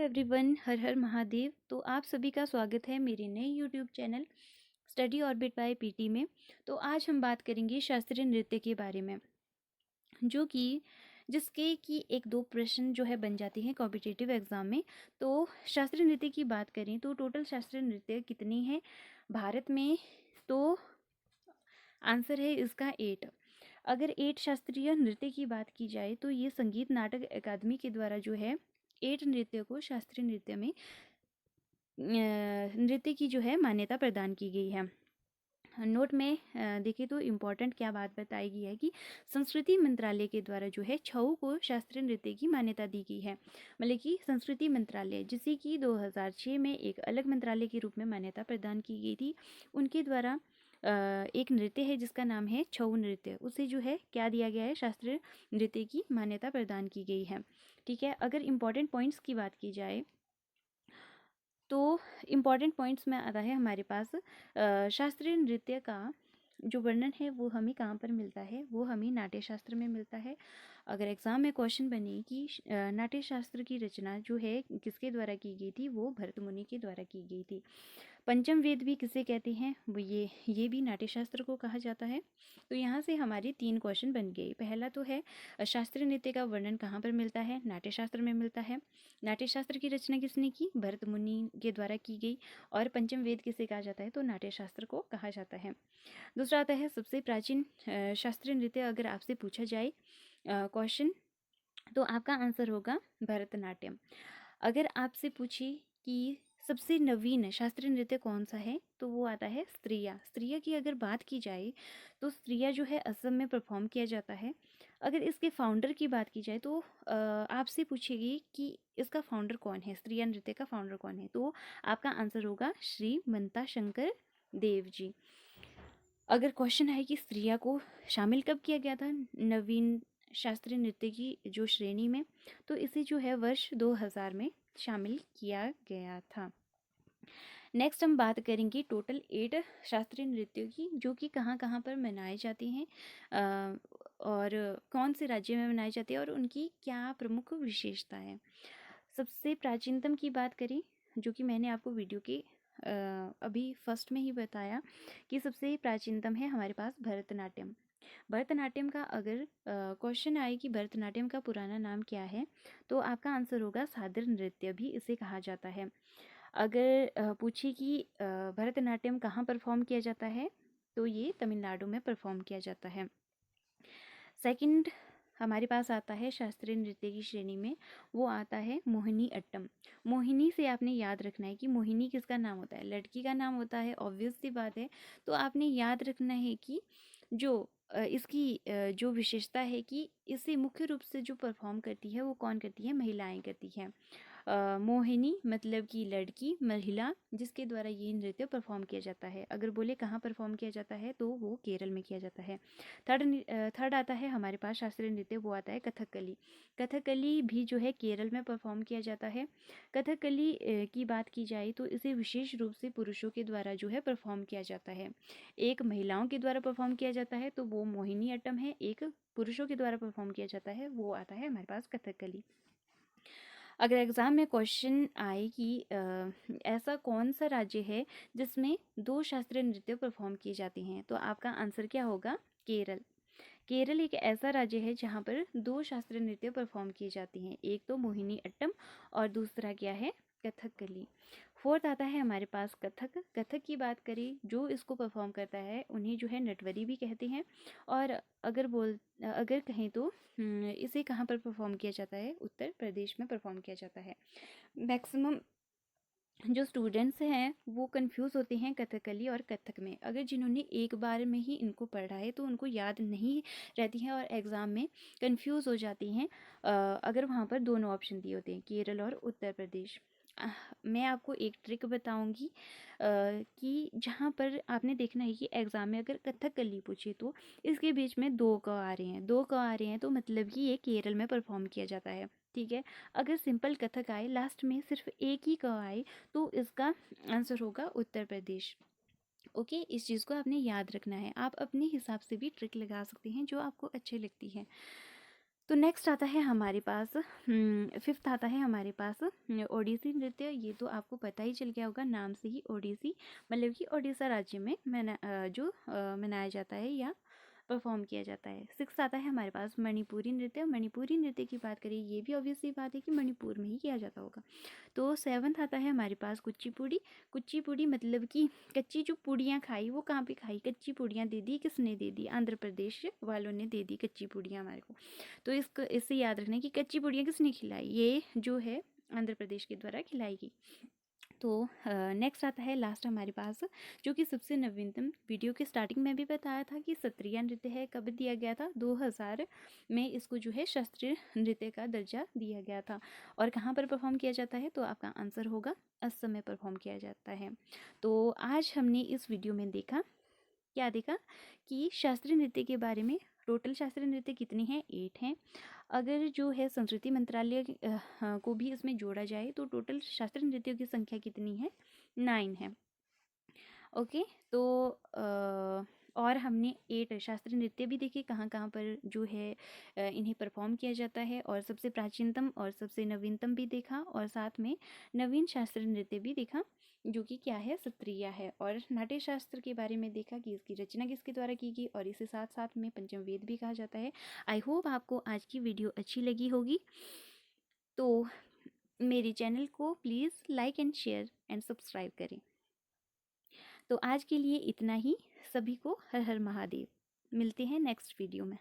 Everyone, हर हर महादेव। तो आप सभी का स्वागत है मेरे नए YouTube channel study orbit by PT में। तो आज हम बात करेंगे शास्त्रीय नृत्य के बारे में, जो कि जिसके कि एक दो प्रश्न जो है बन जाते हैं कॉम्पिटिटिव एग्जाम में। तो शास्त्रीय नृत्य की बात करें तो टोटल शास्त्रीय नृत्य कितने हैं भारत में? तो आंसर है इसका 8। अगर 8 शास्त्रीय नृत्य की बात की जाए तो ये संगीत नाटक अकादमी के द्वारा जो है 8 नृत्य को शास्त्रीय नृत्य में नृत्य की जो है मान्यता प्रदान की गई है। नोट में देखें तो इम्पॉर्टेंट क्या बात बताई गई है कि संस्कृति मंत्रालय के द्वारा जो है छऊ को शास्त्रीय नृत्य की मान्यता दी गई है। मतलब कि संस्कृति मंत्रालय, जिसे कि 2006 में एक अलग मंत्रालय के रूप में मान्यता प्रदान की गई थी, उनके द्वारा एक नृत्य है जिसका नाम है छऊ नृत्य, उसे जो है क्या दिया गया है, शास्त्रीय नृत्य की मान्यता प्रदान की गई है। ठीक है। अगर इम्पॉर्टेंट पॉइंट्स की बात की जाए तो इम्पॉर्टेंट पॉइंट्स में आता है हमारे पास शास्त्रीय नृत्य का जो वर्णन है वो हमें कहाँ पर मिलता है, वो हमें नाट्य शास्त्र में मिलता है। अगर एग्जाम में क्वेश्चन बने कि नाट्य शास्त्र की रचना जो है किसके द्वारा की गई थी, वो भरत मुनि के द्वारा की गई थी। पंचम वेद भी किसे कहते हैं, वो ये भी नाट्य शास्त्र को कहा जाता है। तो यहाँ से हमारे 3 क्वेश्चन बन गए। पहला तो है शास्त्रीय नृत्य का वर्णन कहाँ पर मिलता है, नाट्य शास्त्र में मिलता है। नाट्य शास्त्र की रचना किसने की, भरत मुनि के द्वारा की गई। और पंचम वेद किसे कहा जाता है, तो नाट्य शास्त्र को कहा जाता है। दूसरा आता है सबसे प्राचीन शास्त्रीय नृत्य। अगर आपसे पूछा जाए क्वेश्चन, तो आपका आंसर होगा भरतनाट्यम। अगर आपसे पूछे कि सबसे नवीन शास्त्रीय नृत्य कौन सा है, तो वो आता है स्त्रिया। स्त्रिया की अगर बात की जाए तो स्त्रिया जो है असम में परफॉर्म किया जाता है। अगर इसके फाउंडर की बात की जाए तो आपसे पूछेगी कि इसका फाउंडर कौन है, स्त्रिया नृत्य का फाउंडर कौन है, तो आपका आंसर होगा श्री मनता शंकर देव जी। अगर क्वेश्चन है कि स्त्रिया को शामिल कब किया गया था नवीन शास्त्रीय नृत्य की जो श्रेणी में, तो इसे जो है वर्ष 2000 में शामिल किया गया था। नेक्स्ट हम बात करेंगे टोटल 8 शास्त्रीय नृत्यों की, जो कि कहाँ कहाँ पर मनाए जाते हैं और कौन से राज्य में मनाए जाते हैं और उनकी क्या प्रमुख विशेषता है। सबसे प्राचीनतम की बात करें, जो कि मैंने आपको वीडियो के अभी फर्स्ट में ही बताया कि सबसे प्राचीनतम है हमारे पास भरतनाट्यम। भरतनाट्यम का अगर क्वेश्चन आए कि भरतनाट्यम का पुराना नाम क्या है, तो आपका आंसर होगा सादर नृत्य भी इसे कहा जाता है। अगर पूछे कि भरतनाट्यम कहाँ परफॉर्म किया जाता है, तो ये तमिलनाडु में परफॉर्म किया जाता है। सेकंड हमारे पास आता है शास्त्रीय नृत्य की श्रेणी में, वो आता है मोहिनी अट्टम। मोहिनी से आपने याद रखना है कि मोहिनी किसका नाम होता है, लड़की का नाम होता है, ऑब्वियस सी बात है। तो आपने याद रखना है कि जो इसकी जो विशेषता है कि इसे मुख्य रूप से जो परफॉर्म करती है वो कौन करती है, महिलाएं करती हैं। मोहिनी मतलब कि लड़की, महिला, जिसके द्वारा ये नृत्य परफॉर्म किया जाता है। अगर बोले कहाँ परफॉर्म किया जाता है, तो वो केरल में किया जाता है। थर्ड आता है हमारे पास शास्त्रीय नृत्य, वो आता है कथकली। कथकली भी जो है केरल में परफॉर्म किया जाता है। कथकली की बात की जाए तो इसे विशेष रूप से पुरुषों के द्वारा जो है परफॉर्म किया जाता है। एक महिलाओं के द्वारा परफॉर्म किया जाता है तो वो मोहिनी अट्टम है, एक पुरुषों के द्वारा परफॉर्म किया जाता है वो आता है हमारे पास कथकली। अगर एग्ज़ाम में क्वेश्चन आए कि ऐसा कौन सा राज्य है जिसमें 2 शास्त्रीय नृत्य परफॉर्म किए जाते हैं, तो आपका आंसर क्या होगा, केरल। केरल एक ऐसा राज्य है जहाँ पर 2 शास्त्रीय नृत्य परफॉर्म किए जाते हैं, एक तो मोहिनी अट्टम और दूसरा क्या है, कथकली। फोर्थ आता है हमारे पास कथक। कथक की बात करें, जो इसको परफॉर्म करता है उन्हें जो है नटवरी भी कहते हैं। और अगर कहें तो इसे कहाँ पर परफॉर्म किया जाता है, उत्तर प्रदेश में परफॉर्म किया जाता है। मैक्सिमम जो स्टूडेंट्स हैं वो कंफ्यूज होते हैं कथकली और कथक में। अगर जिन्होंने एक बार में ही इनको पढ़ा है तो उनको याद नहीं रहती हैं और एग्ज़ाम में कंफ्यूज हो जाती हैं अगर वहाँ पर दोनों ऑप्शन दिए होते हैं, केरल और उत्तर प्रदेश। मैं आपको एक ट्रिक बताऊंगी कि जहाँ पर आपने देखना है कि एग्ज़ाम में अगर कथकली पूछे तो इसके बीच में 2 क आ रहे हैं, 2 क आ रहे हैं, तो मतलब कि ये केरल में परफॉर्म किया जाता है। ठीक है। अगर सिंपल कथक आए, लास्ट में सिर्फ एक ही क आए, तो इसका आंसर होगा उत्तर प्रदेश। ओके, इस चीज़ को आपने याद रखना है। आप अपने हिसाब से भी ट्रिक लगा सकते हैं जो आपको अच्छी लगती है। तो नेक्स्ट आता है हमारे पास फिफ्थ आता है हमारे पास ओडिसी नृत्य। ये तो आपको पता ही चल गया होगा नाम से ही, ओडिसी मतलब कि ओडिशा राज्य में मनाया जाता है या परफॉर्म किया जाता है। सिक्स आता है हमारे पास मणिपुरी नृत्य। मणिपुरी नृत्य की बात करें, ये भी ऑब्वियसली बात है कि मणिपुर में ही किया जाता होगा। तो सेवन्थ आता है हमारे पास कुचिपुड़ी। कुचिपुड़ी मतलब कि कच्ची जो पूड़ियाँ खाई वो कहाँ पे खाई, कच्ची पूड़ियाँ दे दी, किसने दे दी, आंध्र प्रदेश वालों ने दे दी कच्ची पूड़ियाँ हमारे को। तो इससे याद रखना कि कच्ची पूड़ियाँ किसने खिलाई, ये जो है आंध्र प्रदेश के द्वारा खिलाई गई। तो नेक्स्ट आता है लास्ट हमारे पास, जो कि सबसे नवीनतम, वीडियो के स्टार्टिंग में भी बताया था कि सत्रिया नृत्य है। कब दिया गया था, 2000 में इसको जो है शास्त्रीय नृत्य का दर्जा दिया गया था। और कहाँ पर परफॉर्म किया जाता है, तो आपका आंसर होगा असम में परफॉर्म किया जाता है। तो आज हमने इस वीडियो में देखा, क्या देखा कि शास्त्रीय नृत्य के बारे में। टोटल शास्त्रीय नृत्य कितने हैं, 8 हैं। अगर जो है संस्कृति मंत्रालय को भी इसमें जोड़ा जाए तो टोटल शास्त्रीय नृत्यों की संख्या कितनी है, 9 है। ओके, तो और हमने 8 शास्त्रीय नृत्य भी देखे कहाँ कहाँ पर जो है इन्हें परफॉर्म किया जाता है, और सबसे प्राचीनतम और सबसे नवीनतम भी देखा, और साथ में नवीन शास्त्रीय नृत्य भी देखा जो कि क्या है, सत्रिया है। और नाट्य शास्त्र के बारे में देखा कि इसकी रचना किसके द्वारा की गई, और इसे साथ साथ में पंचम वेद भी कहा जाता है। आई होप आपको आज की वीडियो अच्छी लगी होगी। तो मेरे चैनल को please like and share and subscribe करें। तो आज के लिए इतना ही। सभी को हर हर महादेव। मिलते हैं नेक्स्ट वीडियो में।